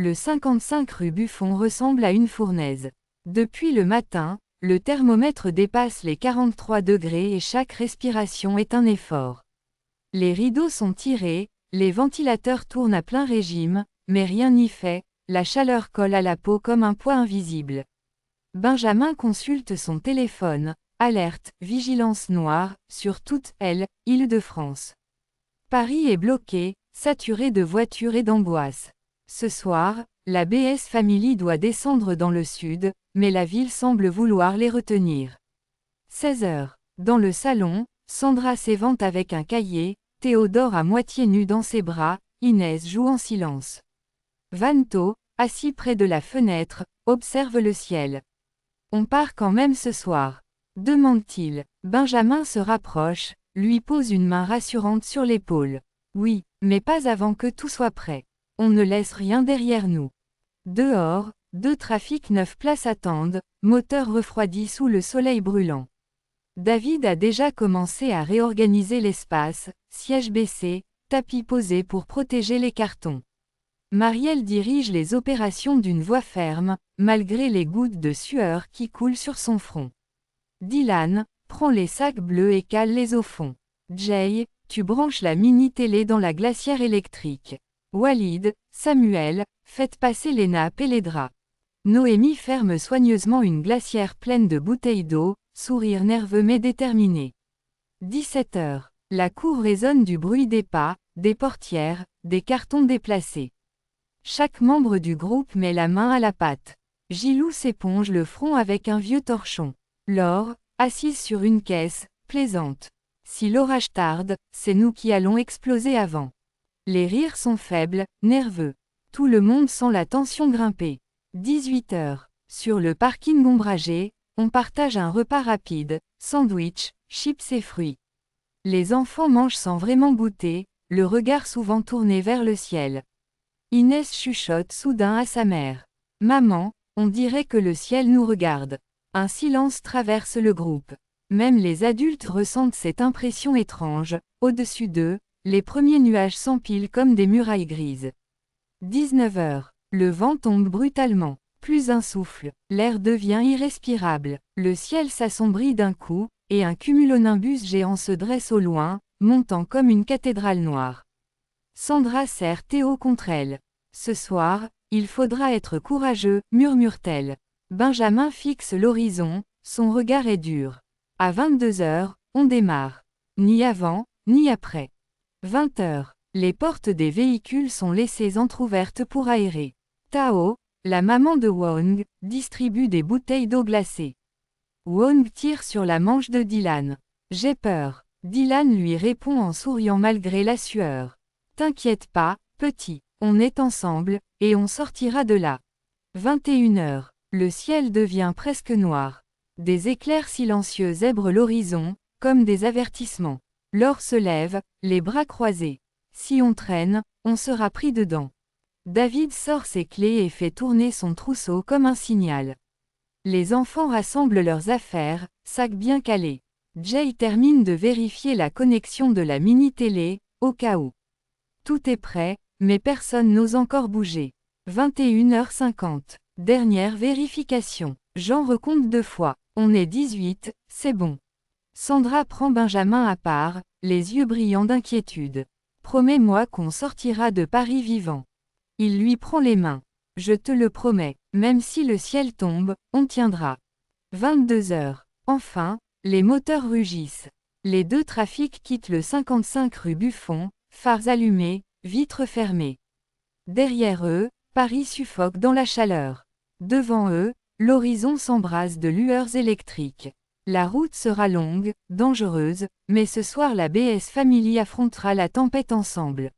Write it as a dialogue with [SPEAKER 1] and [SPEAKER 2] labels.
[SPEAKER 1] Le 55 rue Buffon ressemble à une fournaise. Depuis le matin, le thermomètre dépasse les 43 degrés et chaque respiration est un effort. Les rideaux sont tirés, les ventilateurs tournent à plein régime, mais rien n'y fait, la chaleur colle à la peau comme un poids invisible. Benjamin consulte son téléphone, alerte, vigilance noire, sur toute Île-de-France. Paris est bloqué, saturé de voitures et d'angoisse. Ce soir, la BS Family doit descendre dans le sud, mais la ville semble vouloir les retenir. 16 h. Dans le salon, Sandra s'évente avec un cahier, Théodore à moitié nu dans ses bras, Inès joue en silence. Vanto, assis près de la fenêtre, observe le ciel. On part quand même ce soir, demande-t-il. Benjamin se rapproche, lui pose une main rassurante sur l'épaule. Oui, mais pas avant que tout soit prêt. On ne laisse rien derrière nous. Dehors, 2 trafics 9 places attendent, moteur refroidi sous le soleil brûlant. David a déjà commencé à réorganiser l'espace, siège baissé, tapis posé pour protéger les cartons. Marielle dirige les opérations d'une voix ferme, malgré les gouttes de sueur qui coulent sur son front. Dylan prend les sacs bleus et cale les au fond. Jay, tu branches la mini-télé dans la glacière électrique. Walid, Samuel, faites passer les nappes et les draps. Noémie ferme soigneusement une glacière pleine de bouteilles d'eau, sourire nerveux mais déterminé. 17 h. La cour résonne du bruit des pas, des portières, des cartons déplacés. Chaque membre du groupe met la main à la pâte. Gilou s'éponge le front avec un vieux torchon. Laure, assise sur une caisse, plaisante. Si l'orage tarde, c'est nous qui allons exploser avant. Les rires sont faibles, nerveux. Tout le monde sent la tension grimper. 18 h. Sur le parking ombragé, on partage un repas rapide, sandwich, chips et fruits. Les enfants mangent sans vraiment goûter, le regard souvent tourné vers le ciel. Inès chuchote soudain à sa mère. Maman, on dirait que le ciel nous regarde. Un silence traverse le groupe. Même les adultes ressentent cette impression étrange, au-dessus d'eux, les premiers nuages s'empilent comme des murailles grises. 19 h. Le vent tombe brutalement. Plus un souffle, l'air devient irrespirable, le ciel s'assombrit d'un coup, et un cumulonimbus géant se dresse au loin, montant comme une cathédrale noire. Sandra serre Théo contre elle. Ce soir, il faudra être courageux, murmure-t-elle. Benjamin fixe l'horizon, son regard est dur. À 22 h, on démarre. Ni avant, ni après. 20 h. Les portes des véhicules sont laissées entr'ouvertes pour aérer. Tao, la maman de Wong, distribue des bouteilles d'eau glacée. Wong tire sur la manche de Dylan. J'ai peur. Dylan lui répond en souriant malgré la sueur. T'inquiète pas, petit, on est ensemble, et on sortira de là. 21 h. Le ciel devient presque noir. Des éclairs silencieux zèbrent l'horizon, comme des avertissements. Laure se lève, les bras croisés. Si on traîne, on sera pris dedans. David sort ses clés et fait tourner son trousseau comme un signal. Les enfants rassemblent leurs affaires, sacs bien calés. Jay termine de vérifier la connexion de la mini-télé, au cas où. Tout est prêt, mais personne n'ose encore bouger. 21 h 50. Dernière vérification. Jean recompte 2 fois. On est 18, c'est bon. Sandra prend Benjamin à part, les yeux brillants d'inquiétude. Promets-moi qu'on sortira de Paris vivant. Il lui prend les mains. Je te le promets, même si le ciel tombe, on tiendra. 22 h. Enfin, les moteurs rugissent. Les 2 trafics quittent le 55 rue Buffon, phares allumés, vitres fermées. Derrière eux, Paris suffoque dans la chaleur. Devant eux, l'horizon s'embrase de lueurs électriques. La route sera longue, dangereuse, mais ce soir la BS Family affrontera la tempête ensemble.